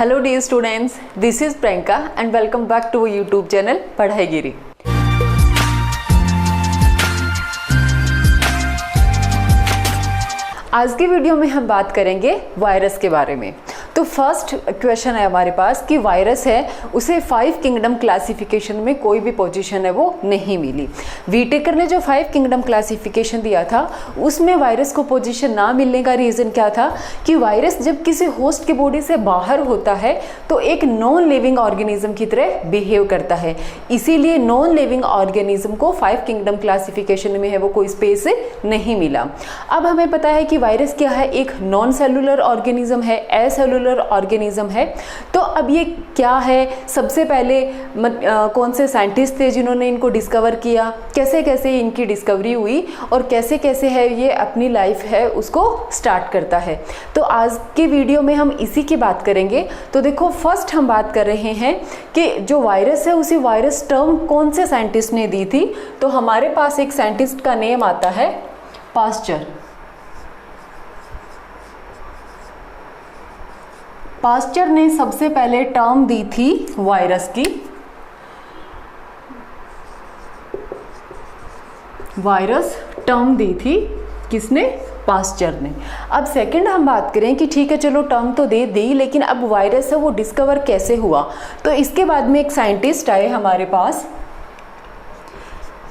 Hello dear students, this is Priyanka and welcome back to YouTube channel Padhaigiri. आज की video में हम बात करेंगे वायरस के बारे में। तो फर्स्ट क्वेश्चन है हमारे पास कि वायरस है उसे 5 किंगडम क्लासिफिकेशन में कोई भी पोजीशन है वो नहीं मिली। वीटेकर ने जो 5 किंगडम क्लासिफिकेशन दिया था उसमें वायरस को पोजीशन ना मिलने का रीज़न क्या था कि वायरस जब किसी होस्ट की बॉडी से बाहर होता है तो एक नॉन लिविंग ऑर्गेनिज्म की तरह बिहेव करता है, इसीलिए नॉन लिविंग ऑर्गेनिज्म को 5 किंगडम क्लासिफिकेशन में है वो कोई स्पेस नहीं मिला। अब हमें पता है कि वायरस क्या है, एक नॉन सेलुलर ऑर्गेनिज्म है, एसेलुलर ऑर्गेनिज्म है। तो अब ये क्या है, सबसे पहले कौन से साइंटिस्ट थे जिन्होंने इनको डिस्कवर किया, कैसे कैसे इनकी डिस्कवरी हुई और कैसे कैसे है ये अपनी लाइफ है उसको स्टार्ट करता है। तो आज की वीडियो में हम इसी की बात करेंगे। तो देखो, फर्स्ट हम बात कर रहे हैं कि जो वायरस है उसी वायरस टर्म कौन से साइंटिस्ट ने दी थी। तो हमारे पास एक साइंटिस्ट का नेम आता है पास्चर। पास्चर ने सबसे पहले टर्म दी थी वायरस की, वायरस टर्म दी थी किसने, पास्चर ने। अब सेकंड हम बात करें कि ठीक है चलो टर्म तो दे दी, लेकिन अब वायरस है वो डिस्कवर कैसे हुआ। तो इसके बाद में एक साइंटिस्ट आए हमारे पास,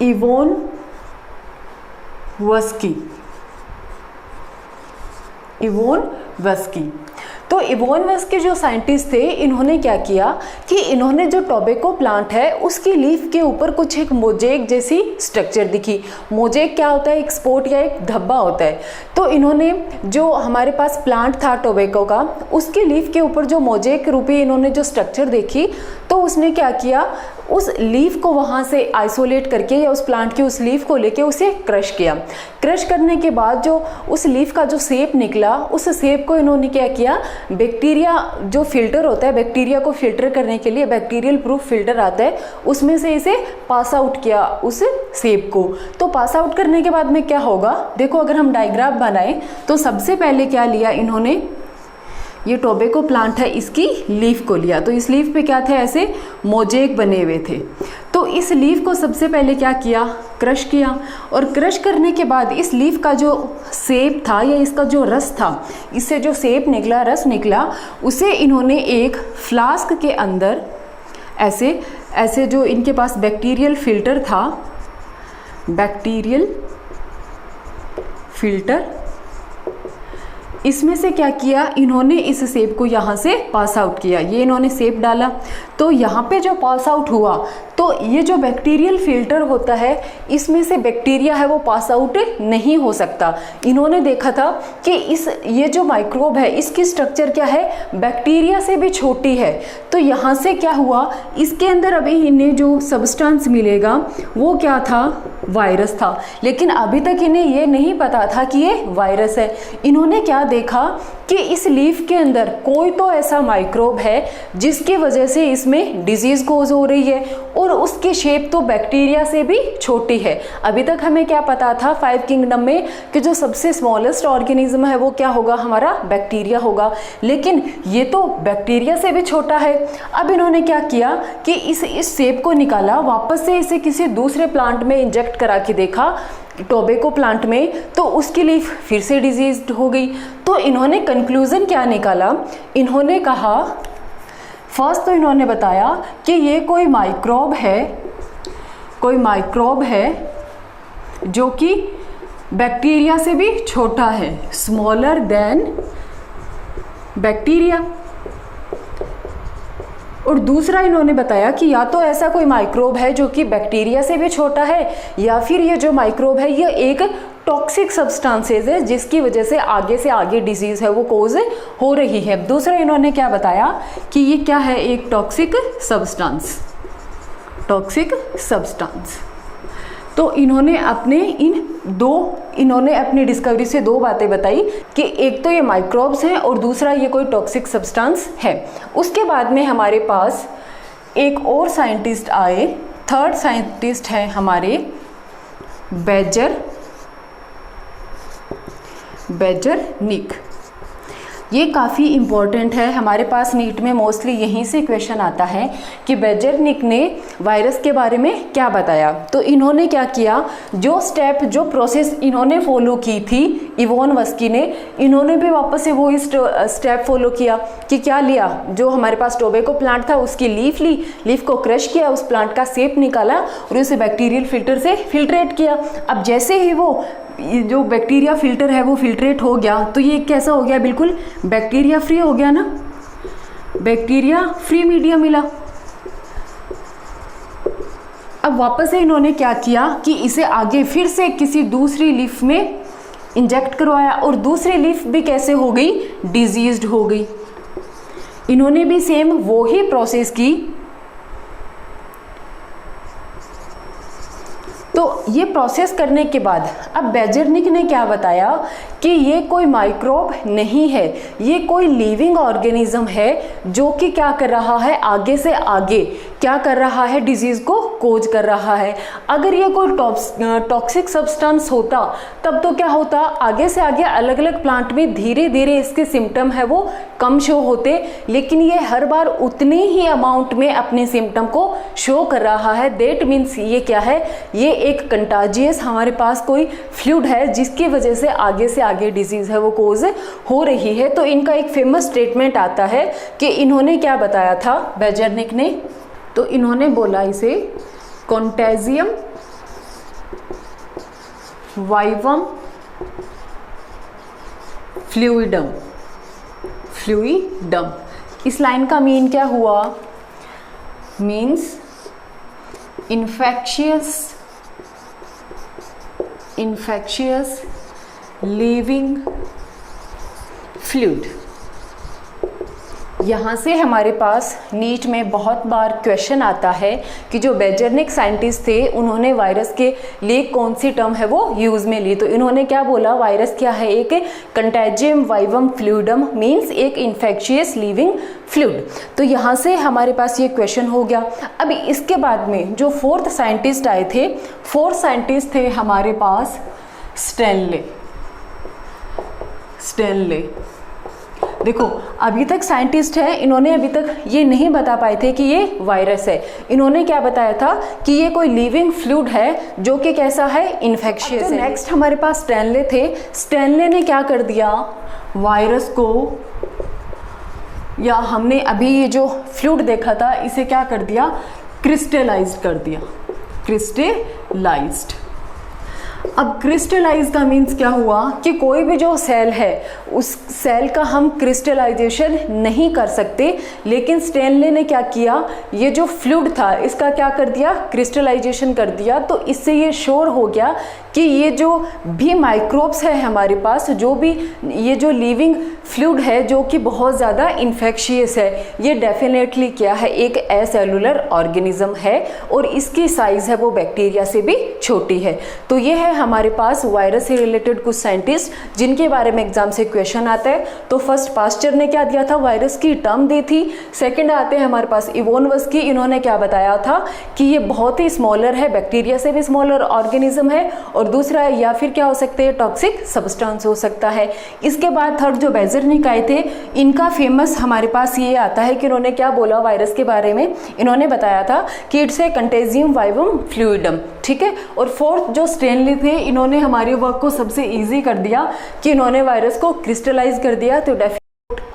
इवोन वस्की। इवोन वस्की। तो इवोन वस्की जो साइंटिस्ट थे, इन्होंने क्या किया कि इन्होंने जो टोबैको प्लांट है उसकी लीफ के ऊपर कुछ एक मोजेक जैसी स्ट्रक्चर दिखी। मोजेक क्या होता है, एक स्पॉट या एक धब्बा होता है। तो इन्होंने जो हमारे पास प्लांट था टोबैको का, उसकी लीफ के ऊपर जो मोजेक रूपी इन्होंने जो स्ट्रक्चर देखी, तो उसने क्या किया, उस लीफ को वहाँ से आइसोलेट करके या उस प्लांट की उस लीफ को लेके उसे क्रश किया। क्रश करने के बाद जो उस लीफ का जो शेप निकला, उस शेप को इन्होंने क्या किया, बैक्टीरिया जो फिल्टर होता है, बैक्टीरिया को फिल्टर करने के लिए बैक्टीरियल प्रूफ फिल्टर आता है, उसमें से इसे पास आउट किया उस शेप को। तो पास आउट करने के बाद में क्या होगा, देखो अगर हम डायग्राम बनाएं तो सबसे पहले क्या लिया इन्होंने, ये टोबैको प्लांट है इसकी लीफ को लिया। तो इस लीफ पे क्या थे, ऐसे मोजेक बने हुए थे। तो इस लीफ को सबसे पहले क्या किया, क्रश किया। और क्रश करने के बाद इस लीफ का जो शेप था या इसका जो रस था, इससे जो शेप निकला, रस निकला, उसे इन्होंने एक फ्लास्क के अंदर ऐसे ऐसे जो इनके पास बैक्टीरियल फिल्टर था, बैक्टीरियल फिल्टर, इसमें से क्या किया इन्होंने, इस शेप को यहाँ से पास आउट किया। ये इन्होंने शेप डाला तो यहाँ पे जो पास आउट हुआ, तो ये जो बैक्टीरियल फिल्टर होता है इसमें से बैक्टीरिया है वो पास आउट नहीं हो सकता। इन्होंने देखा था कि ये जो माइक्रोब है इसकी स्ट्रक्चर क्या है, बैक्टीरिया से भी छोटी है। तो यहाँ से क्या हुआ, इसके अंदर अभी इन्हें जो सब्सटेंस मिलेगा वो क्या था, वायरस था। लेकिन अभी तक इन्हें ये नहीं पता था कि ये वायरस है। इन्होंने क्या देखा कि इस लीफ के अंदर कोई तो ऐसा माइक्रोब है जिसकी वजह से इसमें डिजीज कोज हो रही है और उसकी शेप तो बैक्टीरिया से भी छोटी है। अभी तक हमें क्या पता था 5 किंगडम में कि जो सबसे स्मॉलेस्ट ऑर्गेनिज्म है वो क्या होगा, हमारा बैक्टीरिया होगा, लेकिन ये तो बैक्टीरिया से भी छोटा है। अब इन्होंने क्या किया कि इस शेप को निकाला, वापस से इसे किसी दूसरे प्लांट में इंजेक्ट करा के देखा, टोबैको प्लांट में, तो उसकी लीफ फिर से डिजीज्ड हो गई। तो इन्होंने कंक्लूजन क्या निकाला, इन्होंने कहा, फर्स्ट तो इन्होंने बताया कि ये कोई माइक्रोब है जो कि बैक्टीरिया से भी छोटा है, स्मॉलर देन बैक्टीरिया। और दूसरा इन्होंने बताया कि या तो ऐसा कोई माइक्रोब है जो कि बैक्टीरिया से भी छोटा है, या फिर ये जो माइक्रोब है ये एक टॉक्सिक सब्सटेंसेज है जिसकी वजह से आगे डिजीज है वो कोज हो रही है। दूसरा इन्होंने क्या बताया कि ये क्या है, एक टॉक्सिक सब्सटेंस। तो इन्होंने अपनी डिस्कवरी से 2 बातें बताई कि एक तो ये माइक्रोब्स हैं और दूसरा ये कोई टॉक्सिक सब्सटेंस है। उसके बाद में हमारे पास एक और साइंटिस्ट आए, थर्ड साइंटिस्ट है हमारे बेजर निक। ये काफ़ी इम्पॉर्टेंट है, हमारे पास नीट में मोस्टली यहीं से क्वेश्चन आता है कि बेजरनिक ने वायरस के बारे में क्या बताया। तो इन्होंने क्या किया, जो स्टेप जो प्रोसेस इन्होंने फॉलो की थी इवोनवस्की ने, इन्होंने भी वापस से वही स्टेप फॉलो किया कि क्या लिया, जो हमारे पास टोबैको प्लांट था उसकी लीफ ली, लीफ को क्रश किया, उस प्लांट का सेप निकाला और उसे बैक्टीरियल फिल्टर से फिल्ट्रेट किया। अब जैसे ही वो जो बैक्टीरिया फिल्टर है वो फिल्ट्रेट हो गया तो ये कैसा हो गया, बिल्कुल बैक्टीरिया फ्री हो गया ना, बैक्टीरिया फ्री मीडिया मिला। अब वापस से इन्होंने क्या किया कि इसे आगे फिर से किसी दूसरी लीफ में इंजेक्ट करवाया और दूसरी लीफ भी कैसे हो गई, डिजीज्ड हो गई। इन्होंने भी सेम वो ही प्रोसेस की। तो ये प्रोसेस करने के बाद अब बेजरनिक ने क्या बताया कि ये कोई माइक्रोब नहीं है, ये कोई लिविंग ऑर्गेनिज्म है जो कि क्या कर रहा है, आगे से आगे क्या कर रहा है, डिजीज को कोज कर रहा है। अगर ये कोई टॉक्सिक सब्सटेंस होता तब तो क्या होता, आगे से आगे अलग अलग प्लांट में धीरे धीरे इसके सिम्टम है वो कम शो होते, लेकिन ये हर बार उतने ही अमाउंट में अपने सिम्टम को शो कर रहा है। दैट मीन्स ये क्या है, ये एक कंटाजियस हमारे पास कोई फ्लूइड है जिसकी वजह से आगे डिजीज है वो कोज हो रही है। तो इनका एक फेमस स्टेटमेंट आता है कि इन्होंने क्या बताया था बेजरनिक ने, तो इन्होंने बोला इसे कॉन्टेजियम वाइवम फ्लूइडम। इस लाइन का मीन क्या हुआ, मीन्स इन्फेक्शियस लिविंग फ्लूइड। यहाँ से हमारे पास नीट में बहुत बार क्वेश्चन आता है कि जो बेजरनिक साइंटिस्ट थे उन्होंने वायरस के लिए कौन सी टर्म है वो यूज़ में ली। तो इन्होंने क्या बोला, वायरस क्या है, एक कंटेजियम वाइवम फ्लूइडम, मीन्स एक इन्फेक्शियस लिविंग फ्लूइड। तो यहाँ से हमारे पास ये क्वेश्चन हो गया। अब इसके बाद में जो फोर्थ साइंटिस्ट आए थे, फोर्थ साइंटिस्ट थे हमारे पास स्टैनले। देखो अभी तक साइंटिस्ट है, इन्होंने अभी तक ये नहीं बता पाए थे कि ये वायरस है। इन्होंने क्या बताया था कि ये कोई लिविंग फ्लूइड है जो कि कैसा है, इन्फेक्शियस है। नेक्स्ट हमारे पास स्टैनले थे। स्टैनले ने क्या कर दिया, वायरस को, या हमने अभी ये जो फ्लूइड देखा था इसे क्या कर दिया, क्रिस्टलाइज्ड कर दिया, क्रिस्टलाइज्ड। अब क्रिस्टलाइज का मीन्स क्या हुआ कि कोई भी जो सेल है उस सेल का हम क्रिस्टलाइजेशन नहीं कर सकते, लेकिन स्टैनले ने क्या किया, ये जो फ्लूइड था इसका क्या कर दिया, क्रिस्टलाइजेशन कर दिया। तो इससे ये श्योर हो गया कि ये जो भी माइक्रोब्स है हमारे पास, जो भी ये जो लिविंग फ्लूइड है जो कि बहुत ज़्यादा इन्फेक्शियस है, ये डेफिनेटली क्या है, एक एसेलुलर ऑर्गेनिज्म है और इसकी साइज है वो बैक्टीरिया से भी छोटी है। तो ये है हमारे पास वायरस से रिलेटेड कुछ साइंटिस्ट जिनके बारे में एग्जाम से क्वेश्चन आता है। तो फर्स्ट पास्चर ने क्या दिया था, वायरस की टर्म दी थी। सेकंड आते हैं हमारे पास इवोनवस्की, इन्होंने क्या बताया था कि ये बहुत ही स्मॉलर है, बैक्टीरिया से भी स्मॉलर ऑर्गेनिज्म है। और दूसरा या फिर क्या हो सकते हैं, टॉक्सिक सब्सटेंस हो सकता है। इसके बाद थर्ड जो बेजरनिक आए थे, इनका फेमस हमारे पास ये आता है कि इन्होंने क्या बोला वायरस के बारे में, इन्होंने बताया था कि it's a contagium vivum fluidum, ठीक है। और फोर्थ जो स्टैनले थे, इन्होंने हमारे वर्क को सबसे इजी कर दिया कि इन्होंने वायरस को क्रिस्टलाइज कर दिया। तो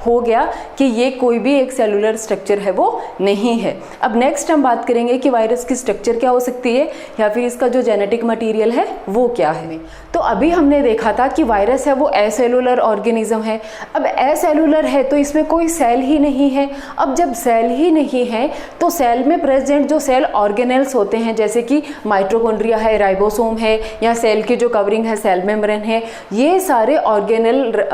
हो गया कि ये कोई भी एक सेलुलर स्ट्रक्चर है वो नहीं है। अब नेक्स्ट हम बात करेंगे कि वायरस की स्ट्रक्चर क्या हो सकती है या फिर इसका जो जेनेटिक मटेरियल है वो क्या है। तो अभी हमने देखा था कि वायरस है वो एसेलुलर ऑर्गेनिज्म है। अब एसेलुलर है तो इसमें कोई सेल ही नहीं है। अब जब सेल ही नहीं है तो सेल में प्रेजेंट जो सेल ऑर्गेनेल्स होते हैं, जैसे कि माइटोकॉन्ड्रिया है, राइबोसोम है, या सेल की जो कवरिंग है सेल मेम्ब्रेन है, ये सारे ऑर्गेनेल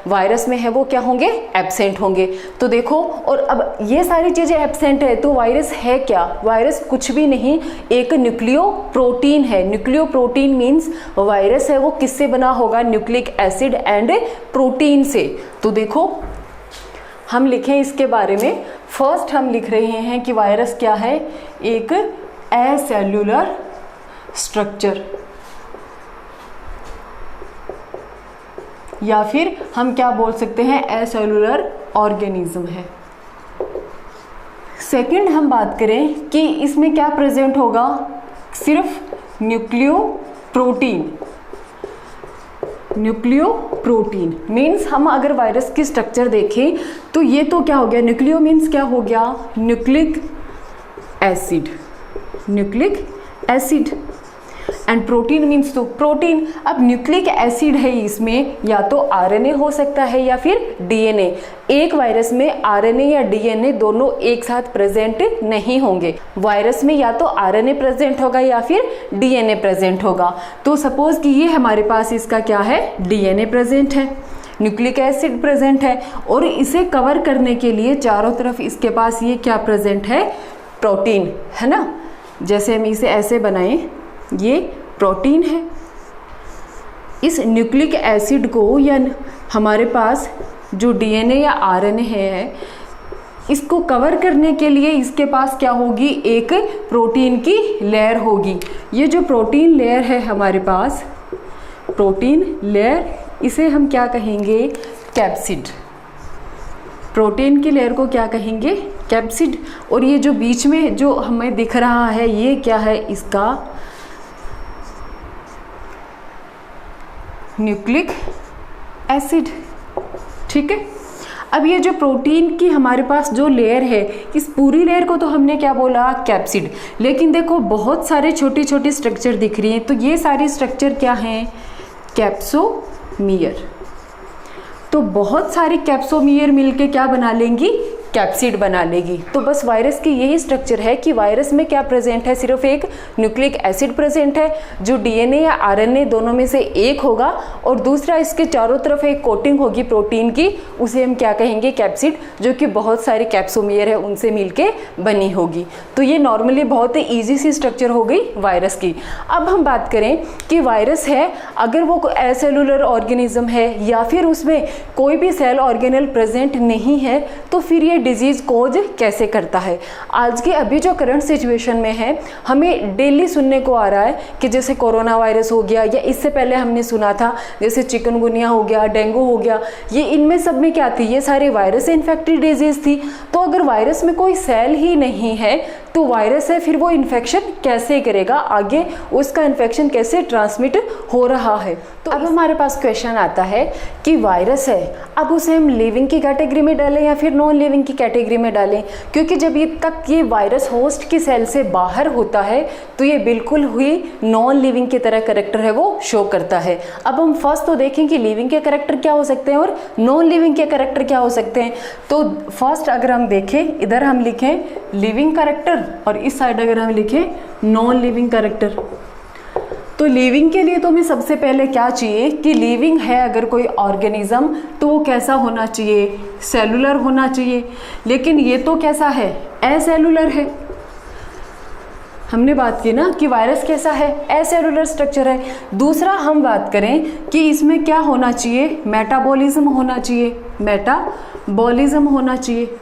वायरस में है वो क्या होंगे, एब्सेंट होंगे। तो देखो, और अब ये सारी चीजें एब्सेंट है तो वायरस है क्या, वायरस कुछ भी नहीं, एक न्यूक्लियो प्रोटीन है। न्यूक्लियो प्रोटीन मीन्स वायरस है वो किससे बना होगा, न्यूक्लिक एसिड एंड प्रोटीन से। तो देखो हम लिखें इसके बारे में, फर्स्ट हम लिख रहे हैं कि वायरस क्या है, एक एसेल्युलर स्ट्रक्चर। या फिर हम क्या बोल सकते हैं, एसेलुलर ऑर्गेनिज्म है। सेकंड हम बात करें कि इसमें क्या प्रेजेंट होगा, सिर्फ न्यूक्लियोप्रोटीन। न्यूक्लियोप्रोटीन मीन्स हम अगर वायरस की स्ट्रक्चर देखें तो ये तो क्या हो गया, न्यूक्लियो मीन्स क्या हो गया, nucleic acid, nucleic acid, and protein means तो प्रोटीन। अब न्यूक्लिक एसिड है, इसमें या तो आरएनए हो सकता है या फिर डीएनए। एक वायरस में आरएनए या डीएनए दोनों एक साथ प्रेजेंट नहीं होंगे। वायरस में या तो आरएनए प्रेजेंट होगा या फिर डीएनए प्रेजेंट होगा। तो सपोज कि ये हमारे पास इसका क्या है, डीएनए प्रेजेंट है, न्यूक्लिक एसिड प्रेजेंट है, और इसे कवर करने के लिए चारों तरफ इसके पास ये क्या प्रेजेंट है, प्रोटीन है ना। जैसे हम इसे ऐसे बनाएं, ये प्रोटीन है। इस न्यूक्लिक एसिड को या हमारे पास जो डीएनए या आरएनए है, इसको कवर करने के लिए इसके पास क्या होगी, एक प्रोटीन की लेयर होगी। ये जो प्रोटीन लेयर है हमारे पास, प्रोटीन लेयर, इसे हम क्या कहेंगे, कैप्सिड। प्रोटीन की लेयर को क्या कहेंगे, कैप्सिड। और ये जो बीच में जो हमें दिख रहा है, ये क्या है, इसका न्यूक्लिक एसिड। ठीक है। अब ये जो प्रोटीन की हमारे पास जो लेयर है, इस पूरी लेयर को तो हमने क्या बोला, कैप्सिड। लेकिन देखो बहुत सारे छोटे छोटे स्ट्रक्चर दिख रही हैं, तो ये सारी स्ट्रक्चर क्या हैं, कैप्सोमियर। तो बहुत सारी कैप्सोमियर मिलके क्या बना लेंगी, कैप्सिड बना लेगी। तो बस वायरस की यही स्ट्रक्चर है कि वायरस में क्या प्रेजेंट है, सिर्फ एक न्यूक्लिक एसिड प्रेजेंट है जो डीएनए या आरएनए दोनों में से एक होगा, और दूसरा इसके चारों तरफ एक कोटिंग होगी प्रोटीन की, उसे हम क्या कहेंगे, कैप्सिड, जो कि बहुत सारे कैप्सोमियर है उनसे मिलके बनी होगी। तो ये नॉर्मली बहुत ही ईजी सी स्ट्रक्चर हो गई वायरस की। अब हम बात करें कि वायरस है, अगर वो एसेलुलर ऑर्गेनिज्म है या फिर उसमें कोई भी सेल ऑर्गेनल प्रेजेंट नहीं है, तो फिर ये डिजीज कोज कैसे करता है। आज के अभी जो करंट सिचुएशन में है, हमें डेली सुनने को आ रहा है कि जैसे कोरोना वायरस हो गया, या इससे पहले हमने सुना था जैसे चिकनगुनिया हो गया, डेंगू हो गया, ये इनमें सब में क्या थी, ये सारे वायरस से इन्फेक्टेड डिजीज थी। तो अगर वायरस में कोई सेल ही नहीं है तो वायरस है, फिर वो इन्फेक्शन कैसे करेगा, आगे उसका इन्फेक्शन कैसे ट्रांसमिट हो रहा है। तो अब हमारे पास क्वेश्चन आता है कि वायरस है, अब उसे हम लिविंग की कैटेगरी में डालें या फिर नॉन लिविंग की कैटेगरी में डालें, क्योंकि जब तक ये वायरस होस्ट की सेल से बाहर होता है तो ये बिल्कुल हुई नॉन लिविंग की तरह कैरेक्टर है वो शो करता है। अब हम फर्स्ट तो देखें कि लिविंग के कैरेक्टर क्या हो सकते हैं और नॉन लिविंग के कैरेक्टर क्या हो सकते हैं। तो फर्स्ट अगर हम देखें, इधर हम लिखें लिविंग कैरेक्टर और इस साइड अगर हम लिखें नॉन लिविंग कैरेक्टर। तो लिविंग के लिए तो हमें सबसे पहले क्या चाहिए कि लिविंग है अगर कोई ऑर्गेनिज्म तो वो कैसा होना चाहिए, सेलुलर होना चाहिए। लेकिन ये तो कैसा है, एसेलुलर है। हमने बात की ना कि वायरस कैसा है, एसेलुलर स्ट्रक्चर है। दूसरा हम बात करें कि इसमें क्या होना चाहिए, मेटाबॉलिज्म होना चाहिए, मेटाबॉलिज्म होना चाहिए।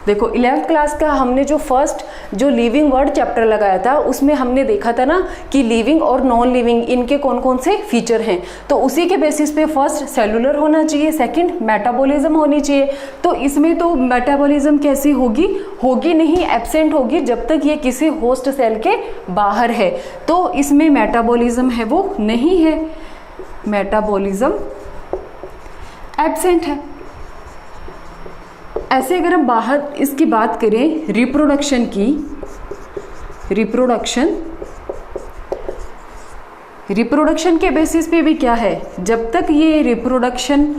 देखो 11th क्लास का हमने जो फर्स्ट जो लिविंग वर्ड चैप्टर लगाया था उसमें हमने देखा था ना कि लिविंग और नॉन लिविंग इनके कौन कौन से फीचर हैं। तो उसी के बेसिस पे फर्स्ट सेलुलर होना चाहिए, सेकंड मेटाबॉलिज्म होनी चाहिए। तो इसमें तो मेटाबॉलिज्म कैसी होगी, होगी नहीं, एब्सेंट होगी जब तक ये किसी होस्ट सेल के बाहर है। तो इसमें मेटाबॉलिज्म है वो नहीं है, मेटाबॉलिज्म एब्सेंट है। ऐसे अगर हम बाहर इसकी बात करें रिप्रोडक्शन की, रिप्रोडक्शन के बेसिस पे भी क्या है, जब तक ये रिप्रोडक्शन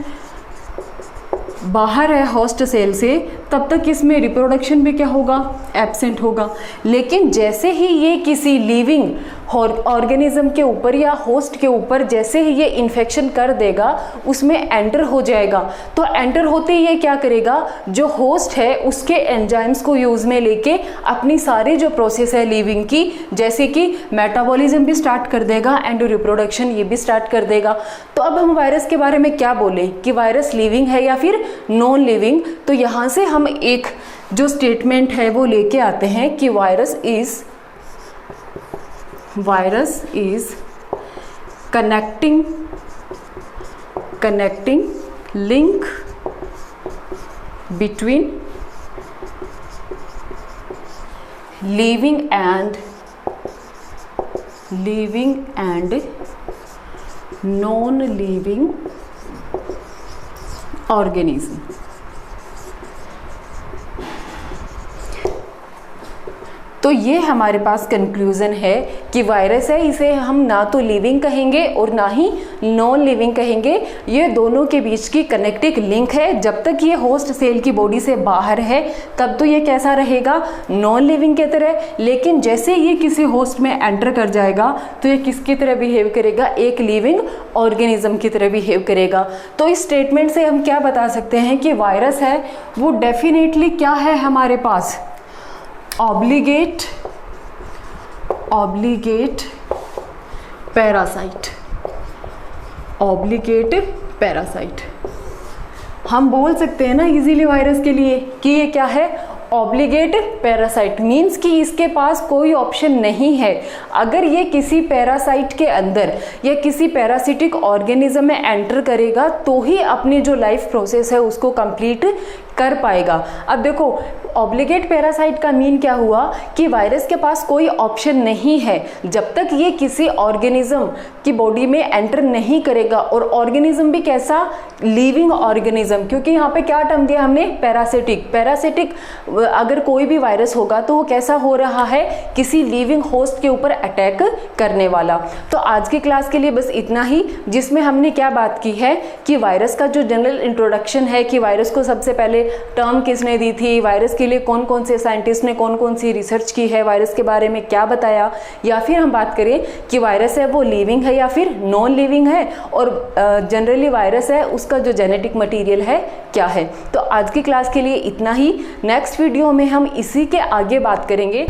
बाहर है होस्ट सेल से तब तक इसमें रिप्रोडक्शन भी क्या होगा, एब्सेंट होगा। लेकिन जैसे ही ये किसी लिविंग ऑर्गेनिज्म के ऊपर या होस्ट के ऊपर जैसे ही ये इन्फेक्शन कर देगा उसमें एंटर हो जाएगा। तो एंटर होते ही ये क्या करेगा, जो होस्ट है उसके एंजाइम्स को यूज में लेके अपनी सारी जो प्रोसेस है लिविंग की, जैसे कि मेटाबॉलिज्म भी स्टार्ट कर देगा एंड रिप्रोडक्शन ये भी स्टार्ट कर देगा। तो अब हम वायरस के बारे में क्या बोलें कि वायरस लिविंग है या फिर नॉन लिविंग। तो यहाँ से हम एक जो स्टेटमेंट है वो लेके आते हैं कि virus is connecting connecting link between living and non-living organism। तो ये हमारे पास कंक्लूजन है कि वायरस है, इसे हम ना तो लिविंग कहेंगे और ना ही नॉन लिविंग कहेंगे। ये दोनों के बीच की कनेक्टिव लिंक है। जब तक ये होस्ट सेल की बॉडी से बाहर है तब तो ये कैसा रहेगा, नॉन लिविंग की तरह। लेकिन जैसे ये किसी होस्ट में एंटर कर जाएगा तो ये किसकी तरह बिहेव करेगा, एक लिविंग ऑर्गेनिज्म की तरह बिहेव करेगा। तो इस स्टेटमेंट से हम क्या बता सकते हैं कि वायरस है वो डेफिनेटली क्या है हमारे पास, ऑब्लिगेट पैरासाइट। हम बोल सकते हैं ना इजीली वायरस के लिए कि ये क्या है, ऑब्लिगेट पैरासाइट। मीन्स कि इसके पास कोई ऑप्शन नहीं है। अगर ये किसी पैरासाइट के अंदर या किसी पैरासिटिक ऑर्गेनिज्म में एंटर करेगा तो ही अपनी जो लाइफ प्रोसेस है उसको कंप्लीट कर पाएगा। अब देखो ऑब्लिगेट पैरासाइट का मीन क्या हुआ कि वायरस के पास कोई ऑप्शन नहीं है जब तक ये किसी ऑर्गेनिज्म की बॉडी में एंटर नहीं करेगा। और ऑर्गेनिज्म भी कैसा, लिविंग ऑर्गेनिज्म, क्योंकि यहाँ पे क्या टर्म दिया हमने, पैरासिटिक। अगर कोई भी वायरस होगा तो वो कैसा हो रहा है, किसी लिविंग होस्ट के ऊपर अटैक करने वाला। तो आज की क्लास के लिए बस इतना ही, जिसमें हमने क्या बात की है कि वायरस का जो जनरल इंट्रोडक्शन है कि वायरस को सबसे पहले टर्म किसने दी थी, वायरस के लिए कौन कौन से साइंटिस्ट ने कौन कौन सी रिसर्च की है, वायरस के बारे में क्या बताया, या फिर हम बात करें कि वायरस है वो लिविंग है या फिर नॉन लिविंग है, और जनरली वायरस है उसका जो जेनेटिक मटेरियल है क्या है। तो आज की क्लास के लिए इतना ही। नेक्स्ट वीडियो में हम इसी के आगे बात करेंगे।